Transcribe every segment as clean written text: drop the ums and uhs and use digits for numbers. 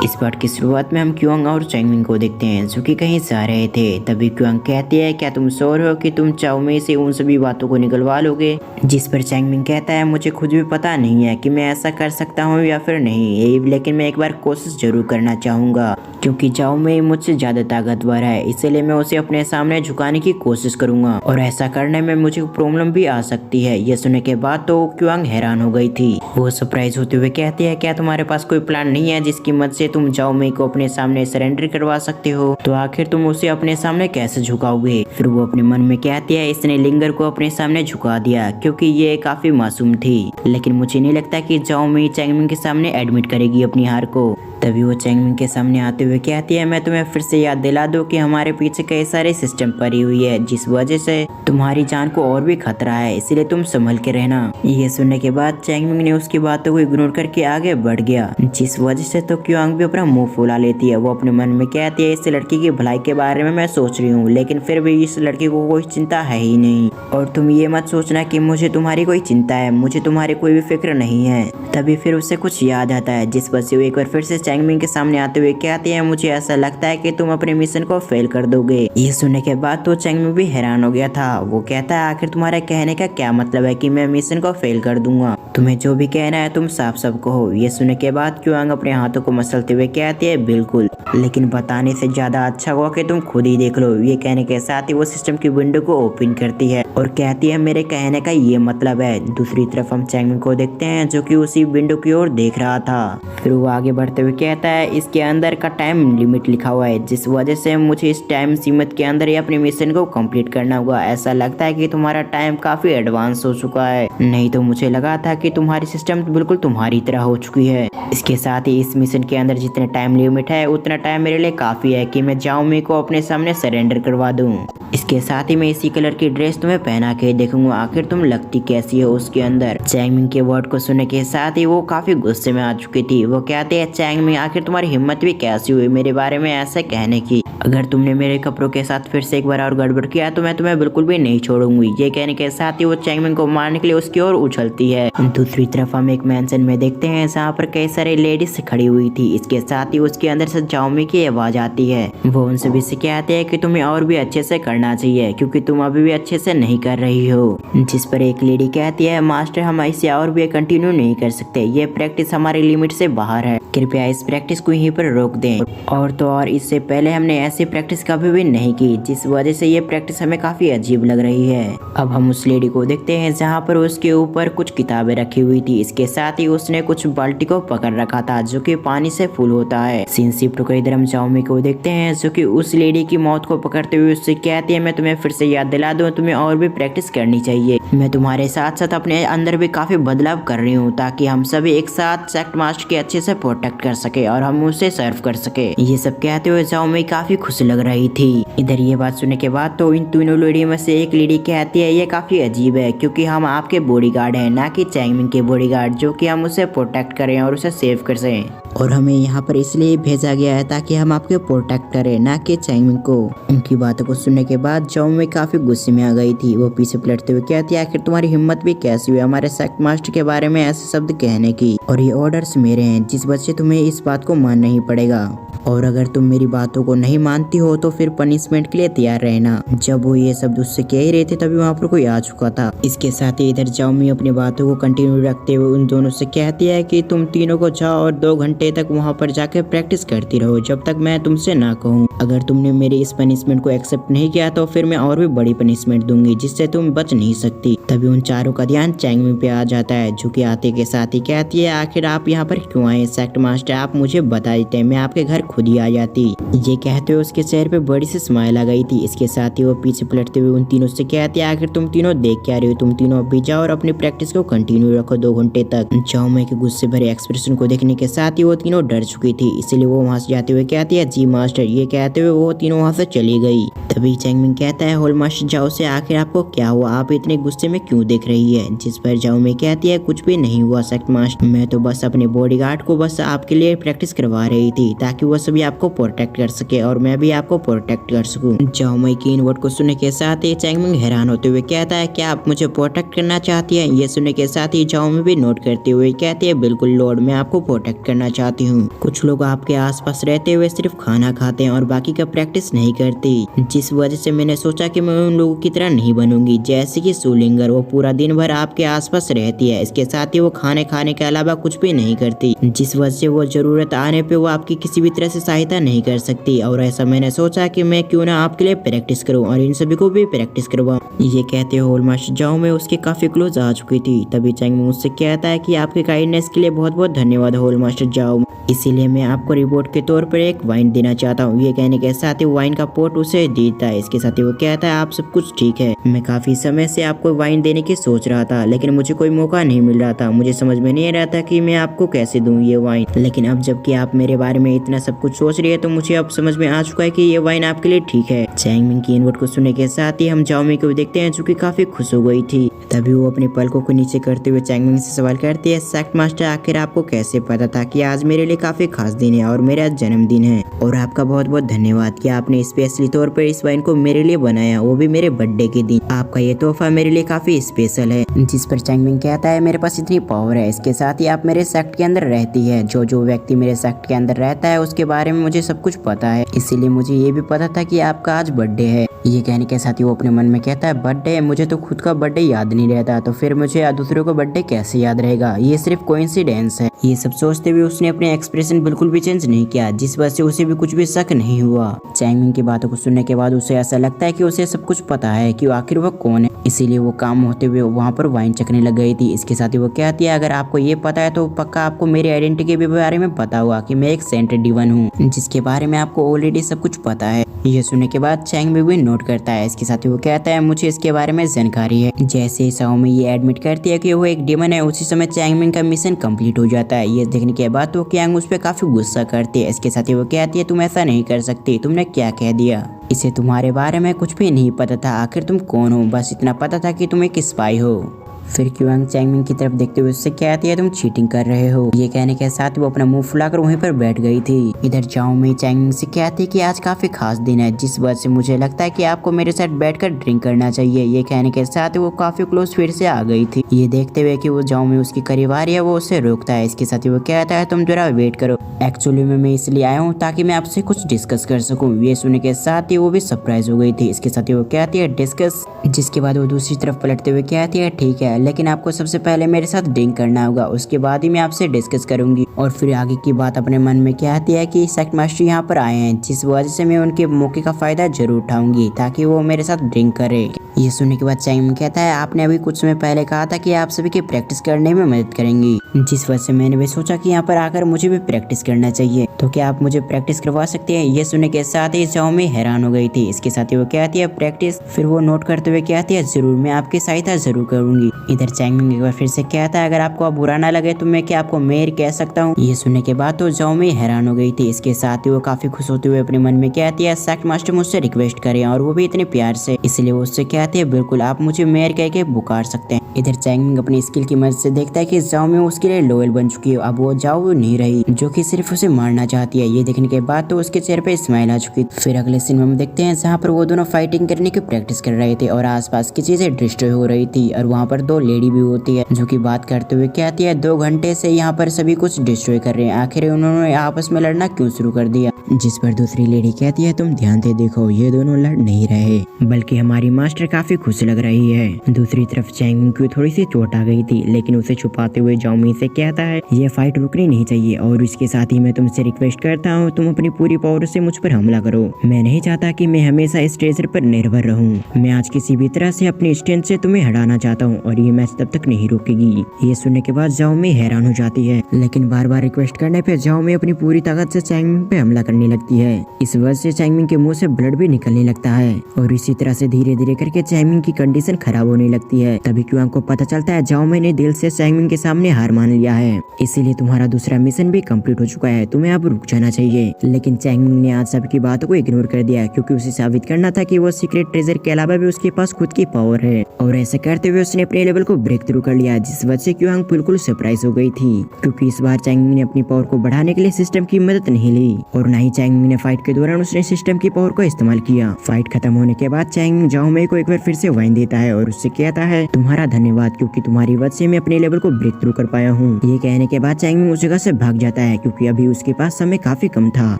इस पार्ट की शुरुआत में हम क्योंग और चैंगमिंग को देखते हैं जो कि कहीं जा रहे थे। तभी क्योंग कहती है, क्या तुम श्योर हो कि तुम चाओ में से उन सभी बातों को निकलवा लोगे? जिस पर चैंगमिंग कहता है, मुझे खुद भी पता नहीं है कि मैं ऐसा कर सकता हूँ या फिर नहीं, लेकिन मैं एक बार कोशिश जरूर करना चाहूँगा क्योंकि चाओ में मुझसे ज्यादा ताकतवर है, इसलिए मैं उसे अपने सामने झुकाने की कोशिश करूंगा और ऐसा करने में मुझे प्रॉब्लम भी आ सकती है। ये सुनने के बाद तो क्योंग हैरान हो गई थी। वो सरप्राइज होते हुए कहती है, क्या तुम्हारे पास कोई प्लान नहीं है जिसकी मदद से तुम चाओ में को अपने सामने सरेंडर करवा सकते हो? तो आखिर तुम उसे अपने सामने कैसे झुकाओगे? फिर वो अपने मन में कहती है, इसने लिंगर को अपने सामने झुका दिया क्योंकि ये काफी मासूम थी, लेकिन मुझे नहीं लगता कि चाओ में चैंगमिंग के सामने एडमिट करेगी अपनी हार को। तभी वो चैंगमिंग के सामने आते हुए कहती है, मैं तुम्हें फिर से याद दिला दूं कि हमारे पीछे कई सारे सिस्टम पड़ी हुई है जिस वजह से तुम्हारी जान को और भी खतरा है, इसलिए तुम संभल के रहना। ये सुनने के बाद चैंगमिंग ने उसकी बातों को इग्नोर करके आगे बढ़ गया, जिस वजह से तो क्योंग भी अपना मुंह फुला लेती है। वो अपने मन में कहती है, इस लड़की की भलाई के बारे में मैं सोच रही हूँ, लेकिन फिर भी इस लड़की को कोई चिंता है ही नहीं, और तुम ये मत सोचना कि मुझे तुम्हारी कोई चिंता है, मुझे तुम्हारी कोई भी फिक्र नहीं है। तभी फिर उसे कुछ याद आता है, जिस वजह से वो एक बार फिर से चैंगमिंग के सामने आते हुए कहते हैं, मुझे ऐसा लगता है कि तुम अपने मिशन को फेल कर दोगे। ये सुनने के बाद तो चैंगमिंग भी हैरान हो गया था। वो कहता है, आखिर तुम्हारे कहने का क्या मतलब है कि मैं मिशन को फेल कर दूंगा? तुम्हें जो भी कहना है तुम साफ साफ कहो। ये सुनने के बाद क्योंग अपने हाथों को मसलते हुए कहती है, बिल्कुल, लेकिन बताने से ज्यादा अच्छा हुआ कि तुम खुद ही देख लो। ये कहने के साथ ही वो सिस्टम की विंडो को ओपन करती है और कहती है, मेरे कहने का ये मतलब है। दूसरी तरफ हम चैंगमिंग को देखते हैं जो कि उसी विंडो की ओर देख रहा था। फिर वो आगे बढ़ते हुए कहता है, इसके अंदर का टाइम लिमिट लिखा हुआ है, जिस वजह से मुझे इस टाइम सीमित के अंदर ही अपने मिशन को कंप्लीट करना होगा। ऐसा लगता है कि तुम्हारा टाइम काफी एडवांस हो चुका है, नहीं तो मुझे लगा था कि तुम्हारी सिस्टम बिल्कुल तुम्हारी तरह हो चुकी है। इसके साथ ही इस मिशन के अंदर जितने टाइम लिमिट है उतना टाइम मेरे लिए काफी है कि मैं चाओ में को अपने सामने सरेंडर करवा दूं। इसके साथ ही मैं इसी कलर की ड्रेस तुम्हें पहना के देखूंगा, आखिर तुम लगती कैसी हो उसके अंदर। चैंगमिंग के वर्ड को सुनने के साथ ही वो काफी गुस्से में आ चुकी थी। वो कहते हैं, चैंगमिंग, आखिर तुम्हारी हिम्मत भी कैसी हुई मेरे बारे में ऐसे कहने की? अगर तुमने मेरे कपड़ों के साथ फिर से एक बार और गड़बड़ किया तो मैं तुम्हें बिल्कुल भी नहीं छोड़ूंगी। ये कहने के साथ ही वो चैंगमिंग को मारने के लिए उसकी ओर उछलती है। दूसरी तरफ हम एक मैंशन में देखते हैं जहाँ पर कई सारे लेडीज खड़ी हुई थी। इसके साथ ही उसके अंदर से चाओ में की आवाज आती है। वो उन सभी से कहते हैं कि तुम्हें और भी अच्छे से करना चाहिए क्योंकि तुम अभी भी अच्छे से नहीं कर रही हो। जिस पर एक लेडी कहती है, मास्टर, हम इसे और भी कंटिन्यू नहीं कर सकते, ये प्रैक्टिस हमारी लिमिट से बाहर है, कृपया इस प्रैक्टिस को यहीं पर रोक दें। और तो और इससे पहले हमने ऐसी प्रैक्टिस कभी भी नहीं की, जिस वजह से ये प्रैक्टिस हमें काफी अजीब लग रही है। अब हम उस लेडी को देखते हैं जहाँ पर उसके ऊपर कुछ किताबें रखी हुई थी। इसके साथ ही उसने कुछ बाल्टी को पकड़ रखा था जो कि पानी से फुल होता है। सीन शिफ्ट कर इधर हम चाओ में को देखते हैं जो कि उस लेडी की मौत को पकड़ते हुए उससे कहती है, मैं तुम्हें फिर से याद दिला दूं, तुम्हें और भी प्रैक्टिस करनी चाहिए। मैं तुम्हारे साथ साथ अपने अंदर भी काफी बदलाव कर रही हूँ ताकि हम सभी एक साथ सेक्ट मास्टर के अच्छे से प्रोटेक्ट कर सके और हम उसे सर्व कर सके। ये सब कहते हुए चाओ में काफी खुश लग रही थी। इधर ये बात सुनने के बाद तो इन तीनों लेडी में से एक लेडी कहती है, ये काफी अजीब है क्योंकि हम आपके बॉडीगार्ड हैं, ना कि चैंगमिंग के बॉडीगार्ड, जो कि हम उसे प्रोटेक्ट करें और उसे सेव कर सकें, और हमें यहाँ पर इसलिए भेजा गया है ताकि हम आपके प्रोटेक्ट करें, ना कि चैंगमिंग को। उनकी बातों को सुनने के बाद चाओ में काफी गुस्से में आ गई थी। वो पीछे पलटते हुए कहती है, आखिर तुम्हारी हिम्मत भी कैसी हुई हमारे सेक्ट मास्टर के बारे में ऐसे शब्द कहने की? और ये ऑर्डर्स मेरे हैं, जिस वजह से तुम्हें इस बात को मानना ही पड़ेगा, और अगर तुम मेरी बातों को नहीं मानती हो तो फिर पनिशमेंट के लिए तैयार रहना। जब वो ये शब्द उससे कह ही रहे थे तभी वहाँ पर कोई आ चुका था। इसके साथ ही इधर चाओ में अपनी बातों को कंटिन्यू रखते हुए उन दोनों से कहती है कि तुम तीनों को जाओ और 2 घंटे तक वहाँ पर जाकर प्रैक्टिस करती रहो जब तक मैं तुमसे ना कहूँ। अगर तुमने मेरी इस पनिशमेंट को एक्सेप्ट नहीं किया तो फिर मैं और भी बड़ी पनिशमेंट दूंगी जिससे तुम बच नहीं सकती। तभी उन चारों का ध्यान चैंगमिंग पे आ जाता है जो कि आते के साथ ही कहती है, आखिर आप यहाँ पर क्यों आए सेक्ट मास्टर? आप मुझे बता देते, मैं आपके घर खुद ही आ जाती। ये कहते हुए उसके चेहरे पे बड़ी सी स्माइल आ गई थी। इसके साथ ही वो पीछे पलटते हुए उन तीनों से कहती है, आखिर तुम तीनों देख क्या रहे हो? तुम तीनों अभी जाओ और अपनी प्रैक्टिस को कंटिन्यू रखो 2 घंटे तक। चाओ में के गुस्से भरे एक्सप्रेशन को देखने के साथ ही वो तीनों डर चुकी थी, इसलिए वो वहाँ से जाते हुए कहती है, जी मास्टर। ये कहते हुए वो तीनों वहाँ से चली गई। तभी चैंगमिंग कहता है, होल मास्टर जाओ से आखिर आपको क्या हुआ? आप इतने गुस्से में क्यों देख रही है? जिस पर जाओ में कहती है, कुछ भी नहीं हुआ सेक्ट मास्टर, मैं तो बस अपने बॉडीगार्ड को बस आपके लिए प्रैक्टिस करवा रही थी ताकि वो सभी आपको प्रोटेक्ट कर सके और मैं भी आपको प्रोटेक्ट कर सकूं। जाओ मई की इन वर्ड को सुनने के साथ ही चैंगमिंग हैरान होते हुए कहता है, क्या आप मुझे प्रोटेक्ट करना चाहती हैं? ये सुनने के साथ ही जाओ मई भी नोट करते हुए कहती है, बिल्कुल लॉर्ड, मैं आपको प्रोटेक्ट करना चाहती हूँ। कुछ लोग आपके आसपास रहते हुए सिर्फ खाना खाते हैं और बाकी का प्रैक्टिस नहीं करती, जिस वजह से मैंने सोचा कि मैं उन लोगों की तरह नहीं बनूंगी। जैसे कि सुलिंगर, वो पूरा दिन भर आपके आसपास रहती है, इसके साथ ही वो खाने के अलावा कुछ भी नहीं करती, जिस वजह से वो जरूरत आने पे वो आपकी किसी भी तरह से सहायता नहीं कर सकती। और ऐसा मैंने सोचा कि मैं क्यों ना आपके लिए प्रैक्टिस करूं और इन सभी को भी प्रैक्टिस करवाऊं। ये कहते होल मास्टर जाओ मैं उसके काफी क्लोज आ चुकी थी। तभी चैंगमिंग मुझसे कहता है कि आपके काइंडनेस के लिए बहुत बहुत धन्यवाद होल मास्टर जाओ, इसीलिए मैं आपको रिवॉर्ड के तौर पर एक वाइन देना चाहता हूँ। ये कहने के साथ ही वाइन का पोट उसे देता है। इसके साथ ही वो कहता है, आप सब कुछ ठीक है, मैं काफी समय से आपको वाइन देने की सोच रहा था, लेकिन मुझे कोई मौका नहीं मिल रहा था। मुझे समझ में नहीं आ रहा था कि मैं आपको कैसे दूं ये वाइन, लेकिन अब जबकि आप मेरे बारे में इतना सब कुछ सोच रही है तो मुझे अब समझ में आ चुका है कि ये वाइन आपके लिए ठीक है। चैंगमिंग की इन वर्ड को सुनने के साथ ही हम जाओमी को देखते हैं जो कि काफी खुश हो गई थी। तभी वो अपने पलकों को नीचे करते हुए चैंगमिंग से सवाल करती है, सेक्ट मास्टर आखिर आपको कैसे पता था कि आज मेरे लिए काफी खास दिन है और मेरा जन्मदिन है? और आपका बहुत बहुत धन्यवाद कि आपने स्पेशली तौर पर इस वाइन को मेरे लिए बनाया, वो भी मेरे बर्थडे के दिन। आपका ये तोहफा मेरे लिए काफी स्पेशल है। जिस पर चैंगमिंग कहता है, मेरे पास इतनी पावर है, इसके साथ ही आप मेरे सेक्ट के अंदर रहती है। जो व्यक्ति मेरे सेक्ट के अंदर रहता है उसके बारे में मुझे सब कुछ पता है, इसीलिए मुझे ये भी पता था कि आपका आज बर्थडे है। ये कहने के साथ ही वो अपने मन में कहता है, बर्थडे? मुझे तो खुद का बर्थडे याद नहीं रहता, तो फिर मुझे दूसरों का बर्थडे कैसे याद रहेगा? ये सिर्फ कोइंसिडेंस है। ये सब सोचते हुए उसने अपने एक्सप्रेशन बिल्कुल भी चेंज नहीं किया, जिस वजह से उसे भी कुछ भी शक नहीं हुआ। चैंगमिंग की बातों को सुनने के बाद उसे ऐसा लगता है कि उसे सब कुछ पता है कि आखिर वो कौन है, इसीलिए वो काम होते हुए वहाँ पर वाइन चखने लग गई थी। इसके साथ ही वो कहती है, अगर आपको ये पता है तो पक्का आपको मेरी आइडेंटिटी के बारे में पता होगा कि मैं एक सेंटर डिवन हूँ, जिसके बारे में आपको ऑलरेडी सब कुछ पता है। ये सुनने के बाद चैंगमिंग भी नोट करता है। इसके साथ ही वो कहता है, मुझे इसके बारे में जानकारी है। जैसे ही साओमी ये एडमिट करती है कि वो एक डिमन है, उसी समय चैंगमिंग का मिशन कंप्लीट हो जाता है। ये देखने के बाद तो कैंग उस पर काफी गुस्सा करती है। इसके साथ ही वो कहती है, तुम ऐसा नहीं कर सकती, तुमने क्या कह दिया? इसे तुम्हारे बारे में कुछ भी नहीं पता था, आखिर तुम कौन हो? बस इतना पता था कि तुम एक स्पाई हो। फिर क्यूआंग चैंगमिंग की तरफ देखते हुए उससे कहती है, तुम चीटिंग कर रहे हो। ये कहने के साथ वो अपना मुंह फुलाकर वहीं पर बैठ गई थी। इधर जाओ मैं चैंगमिंग से कहती कि आज काफी खास दिन है, जिस वजह से मुझे लगता है कि आपको मेरे साथ बैठकर ड्रिंक करना चाहिए। ये कहने के साथ वो काफी क्लोज फिर से आ गई थी। ये देखते हुए कि वो जाओ में उसकी करीब आ रही है, वो उसे रोकता है। इसके साथ ही वो कहता है, तुम जरा वेट करो, एक्चुअली मैं इसलिए आया हूँ ताकि मैं आपसे कुछ डिस्कस कर सकूँ। ये सुनने के साथ ही वो भी सरप्राइज हो गई थी। इसके साथ ही वो कहती है, डिस्कस? जिसके बाद वो दूसरी तरफ पलटते हुए कहती है, ठीक है, लेकिन आपको सबसे पहले मेरे साथ ड्रिंक करना होगा, उसके बाद ही मैं आपसे डिस्कस करूंगी। और फिर आगे की बात अपने मन में कहती है कि सेक्ट मास्टर यहाँ पर आए हैं, जिस वजह से मैं उनके मौके का फायदा जरूर उठाऊंगी ताकि वो मेरे साथ ड्रिंक करे। ये सुनने के बाद चैंगमिंग कहता है, आपने अभी कुछ समय पहले कहा था कि आप सभी की प्रैक्टिस करने में मदद करेंगी, जिस वजह से मैंने भी सोचा कि यहाँ पर आकर मुझे भी प्रैक्टिस करना चाहिए, तो क्या आप मुझे प्रैक्टिस करवा सकते हैं? ये सुनने के साथ ही जाओमी हैरान हो गई थी। इसके साथ ही वो कहती है, प्रैक्टिस? फिर वो नोट करते हुए कहती है, जरूर, मैं आपकी सहायता जरूर करूंगी। इधर चैंगमिंग एक बार फिर से कहता है, अगर आपको अब बुरा ना लगे तो मैं क्या आपको मेयर कह सकता हूँ? ये सुनने के बाद तो जाओमी हैरान हो गई थी। इसके साथ ही वो काफी खुश होते हुए अपने मन में कहती है, सेक्ट मास्टर मुझसे रिक्वेस्ट करें, और वो भी इतने प्यार से, इसलिए वो उससे कहती है, बिल्कुल, आप मुझे मेयर कह के पुकार सकते हैं। इधर चैंगमिंग अपनी स्किल की मदद से देखता है कि जाओमी उसके लिए लोयल बन चुकी है। अब वो जाओ नहीं रही, जो कि सिर्फ उसे मारना चाहती है। ये देखने के बाद तो उसके चेहरे पे स्माइल आ चुकी। फिर अगले सीन में देखते हैं जहाँ पर वो दोनों फाइटिंग करने की प्रैक्टिस कर रहे थे और आसपास की चीजें डिस्ट्रॉय हो रही थी, और वहाँ पर दो लेडी भी होती है जो कि बात करते हुए कहती है, 2 घंटे से यहाँ पर सभी कुछ डिस्ट्रॉय कर रहे हैं, आखिर उन्होंने आपस में लड़ना क्यों शुरू कर दिया? जिस पर दूसरी लेडी कहती है, तुम ध्यान से देखो, ये दोनों लड़ नहीं रहे, बल्कि हमारी मास्टर काफी खुश लग रही है। दूसरी तरफ चैंगमिंग को थोड़ी सी चोट आ गई थी, लेकिन उसे छुपाते हुए जाओमी से कहता है, ये फाइट रुकनी नहीं चाहिए, और इसके साथ ही मैं तुमसे रिक्वेस्ट करता हूँ, तुम अपनी पूरी पावर से मुझ पर हमला करो। मैं नहीं चाहता कि मैं हमेशा इस ट्रेजर पर निर्भर रहूं। मैं आज किसी भी तरह से अपनी स्ट्रेंथ से तुम्हें हटाना चाहता हूँ, और ये मैच तब तक नहीं रुकेगी। ये सुनने के बाद जाओमी हैरान हो जाती है, लेकिन बार बार रिक्वेस्ट करने पे जाओमी अपनी पूरी ताकत से चैंगमिंग पे हमला करने लगती है। इस वजह से चैंगमिंग के मुंह से ब्लड भी निकलने लगता है, और इसी इसी तरह से धीरे धीरे करके चैंगमिंग की कंडीशन खराब होने लगती है। तभी क्वांग को पता चलता है जाओ मैंने दिल से चैंगमिंग के सामने हार मान लिया है, इसीलिए तुम्हारा दूसरा मिशन भी कंप्लीट हो चुका है, तुम्हें अब रुक जाना चाहिए। लेकिन चैंगमिंग ने आज सबकी बातों को इग्नोर कर दिया क्योंकि उसे साबित करना था कि वो सीक्रेट ट्रेजर के अलावा भी उसके पास खुद की पावर है। और ऐसे करते हुए उसने अपने लेवल को ब्रेक थ्रू कर लिया, जिस वजह से क्वांग बिल्कुल सरप्राइज हो गई थी क्योंकि इस बार चैंगमिंग ने अपनी पावर को बढ़ाने के लिए सिस्टम की मदद नहीं ली और न ही चैंगमिंग ने फाइट के दौरान उसने सिस्टम की पावर को इस्तेमाल किया। फाइट खत्म होने के बाद चैंगमिंग जाओ मई को एक बार फिर से वाइन देता है और उससे कहता है तुम्हारा धन्यवाद क्योंकि तुम्हारी वजह से मैं अपने लेवल को ब्रेक थ्रू कर पाया हूँ। ये कहने के बाद चैंगमिंग उस जगह से भाग जाता है क्योंकि अभी उसके पास समय काफी कम था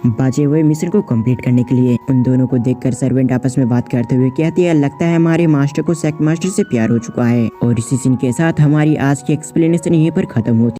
बचे हुए मिशन को कंप्लीट करने के लिए। उन दोनों को देखकर सर्वेंट आपस में बात करते हुए कहती है लगता है हमारे मास्टर को सेक्ट मास्टर से प्यार हो चुका है। और इसी सीन के साथ हमारी आज की एक्सप्लेनेशन यहीं पर खत्म होती है।